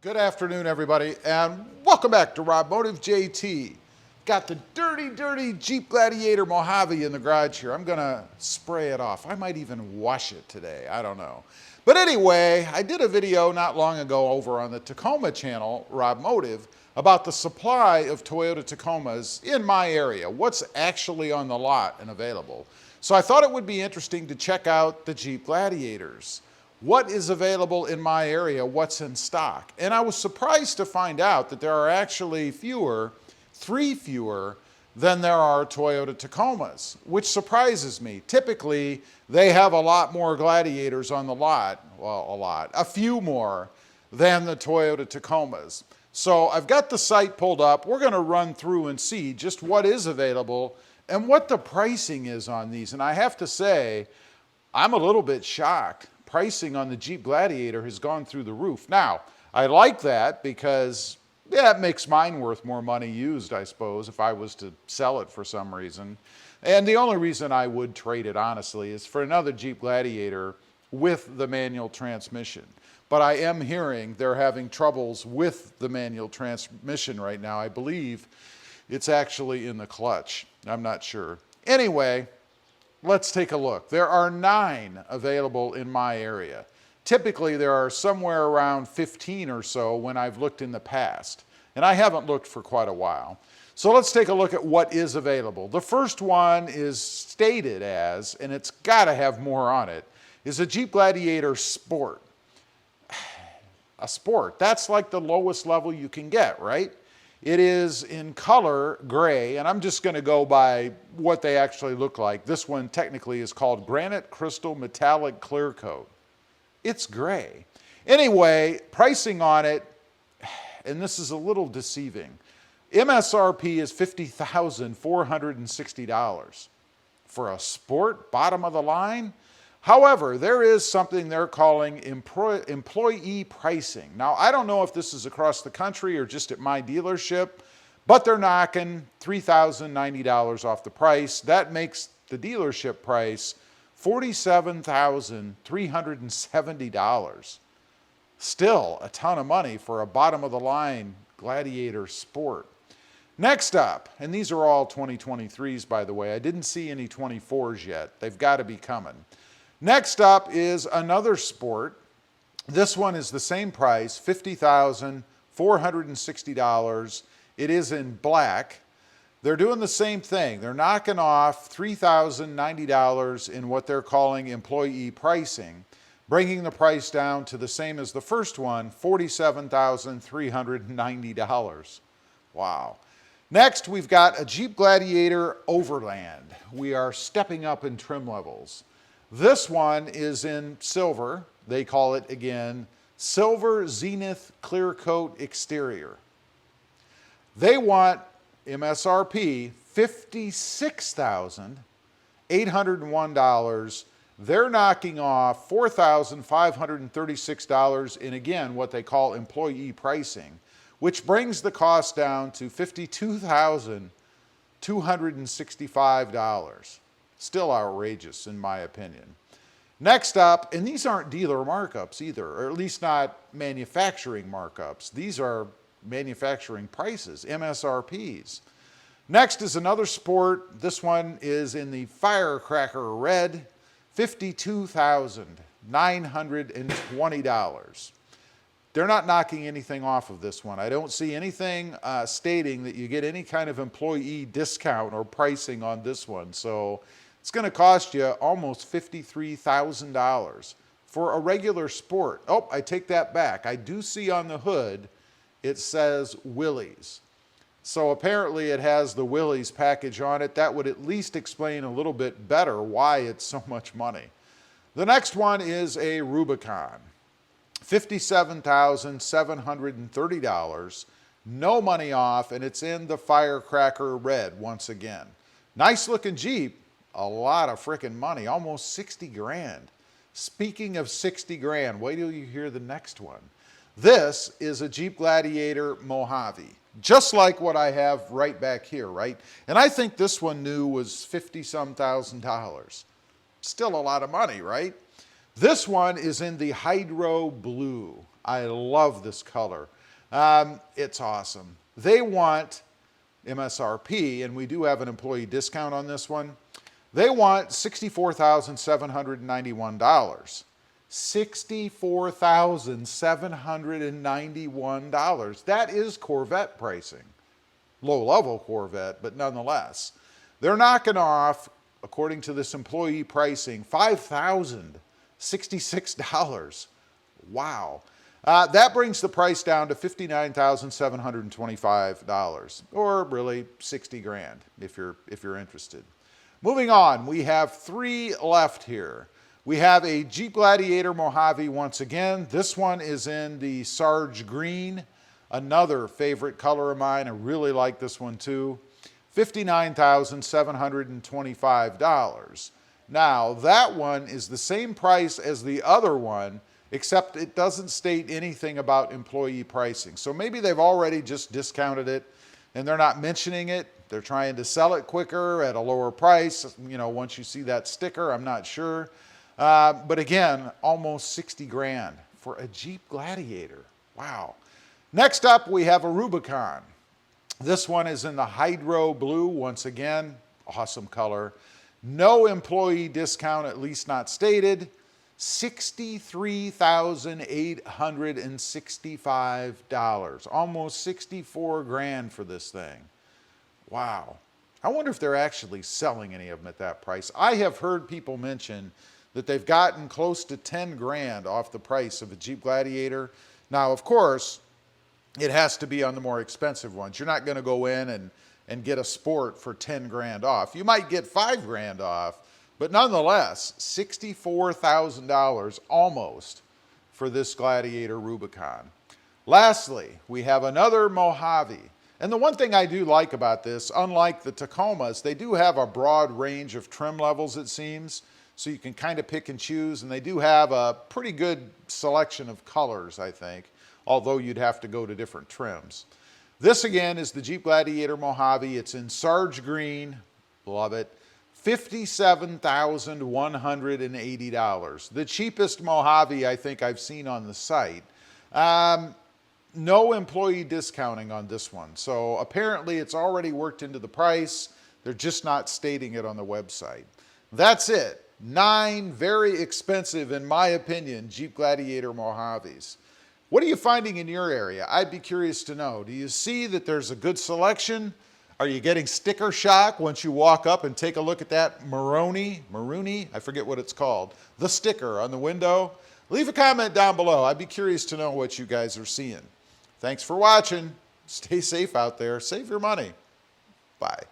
Good afternoon, everybody, and welcome back to Robmotive JT. Got the dirty Jeep Gladiator Mojave in the garage here. I'm gonna spray it off. I might even wash it today, I don't know. But anyway, I did a video not long ago over on the Tacoma channel, Robmotive, about the supply of Toyota Tacomas in my area, what's actually on the lot and available. So I thought it would be interesting to check out the Jeep Gladiators. What is available in my area, what's in stock. And I was surprised to find out that there are actually three fewer than there are Toyota Tacomas, which surprises me. Typically, they have a lot more Gladiators on the lot, well, a few more than the Toyota Tacomas. So I've got the site pulled up. We're gonna run through and see just what is available and what the pricing is on these. And I have to say, I'm a little bit shocked. Pricing on the Jeep Gladiator has gone through the roof. Now, I like that because, yeah, it makes mine worth more money used, I suppose, if I was to sell it for some reason. And the only reason I would trade it, honestly, is for another Jeep Gladiator with the manual transmission. But I am hearing they're having troubles with the manual transmission right now. I believe it's actually in the clutch. I'm not sure. Anyway, let's take a look. There are 9 available in my area. Typically, there are somewhere around 15 or so when I've looked in the past, and I haven't looked for quite a while. So let's take a look at what is available. The first one is stated as, and it's got to have more on it, is a Jeep Gladiator Sport. A Sport, that's like the lowest level you can get, right? It is in color gray, and I'm just going to go by what they actually look like. This one technically is called Granite Crystal Metallic Clear Coat. It's gray. Anyway, pricing on it, and this is a little deceiving. MSRP is $50,460 for a Sport, bottom of the line. However, there is something they're calling employee pricing. Now, I don't know if this is across the country or just at my dealership, but they're knocking $3,090 off the price. That makes the dealership price $47,370. Still a ton of money for a bottom-of-the-line Gladiator Sport. Next up, and these are all 2023s, by the way. I didn't see any 24s yet. They've got to be coming. Next up is another Sport. This one is the same price, $50,460. It is in black. They're doing the same thing. They're knocking off $3,090 in what they're calling employee pricing, bringing the price down to the same as the first one, $47,390. Wow. Next, we've got a Jeep Gladiator Overland. We are stepping up in trim levels. This one is in silver. They call it, again, Silver Zenith Clear Coat Exterior. They want MSRP $56,801. They're knocking off $4,536 in, again, what they call employee pricing, which brings the cost down to $52,265. Still outrageous, in my opinion. Next up, and these aren't dealer markups either, or at least not manufacturing markups. These are manufacturing prices, MSRPs. Next is another Sport. This one is in the Firecracker Red, $52,920. They're not knocking anything off of this one. I don't see anything stating that you get any kind of employee discount or pricing on this one. So it's going to cost you almost $53,000 for a regular Sport. Oh, I take that back. I do see on the hood, it says Willys. So apparently it has the Willys package on it. That would at least explain a little bit better why it's so much money. The next one is a Rubicon. $57,730. No money off, and it's in the Firecracker Red once again. Nice looking Jeep. A lot of freaking money, almost 60 grand. Speaking of 60 grand, wait till you hear the next one. This is a Jeep Gladiator Mojave, just like what I have right back here, right? And I think this one new was $50-some thousand. Still a lot of money, right? This one is in the Hydro Blue. I love this color. It's awesome. They want MSRP, and we do have an employee discount on this one. They want $64,791. $64,791. That is Corvette pricing. Low-level Corvette, but nonetheless. They're knocking off, according to this employee pricing, $5,066. Wow. That brings the price down to $59,725, or really 60 grand if you're interested. Moving on, we have 3 left here. We have a Jeep Gladiator Mojave once again. This one is in the Sarge Green, another favorite color of mine. I really like this one too. $59,725. Now, that one is the same price as the other one, except it doesn't state anything about employee pricing. So maybe they've already just discounted it and they're not mentioning it. They're trying to sell it quicker at a lower price. You know, once you see that sticker, I'm not sure. But again, almost 60 grand for a Jeep Gladiator. Wow. Next up, we have a Rubicon. This one is in the Hydro Blue. Once again, awesome color. No employee discount, at least not stated. $63,865. Almost 64 grand for this thing. Wow. I wonder if they're actually selling any of them at that price. I have heard people mention that they've gotten close to 10 grand off the price of a Jeep Gladiator. Now, of course, it has to be on the more expensive ones. You're not going to go in and get a Sport for 10 grand off. You might get 5 grand off, but nonetheless, $64,000 almost for this Gladiator Rubicon. Lastly, we have another Mojave. And the one thing I do like about this, unlike the Tacomas, they do have a broad range of trim levels, it seems. So you can kind of pick and choose, and they do have a pretty good selection of colors, I think, although you'd have to go to different trims. This again is the Jeep Gladiator Mojave. It's in Sarge Green, love it. $57,180. The cheapest Mojave I think I've seen on the site. No employee discounting on this one. So apparently it's already worked into the price. They're just not stating it on the website. That's it. 9 very expensive, in my opinion, Jeep Gladiator Mojaves. What are you finding in your area? I'd be curious to know. Do you see that there's a good selection? Are you getting sticker shock once you walk up and take a look at that Maroony? I forget what it's called. The sticker on the window. Leave a comment down below. I'd be curious to know what you guys are seeing. Thanks for watching. Stay safe out there. Save your money. Bye.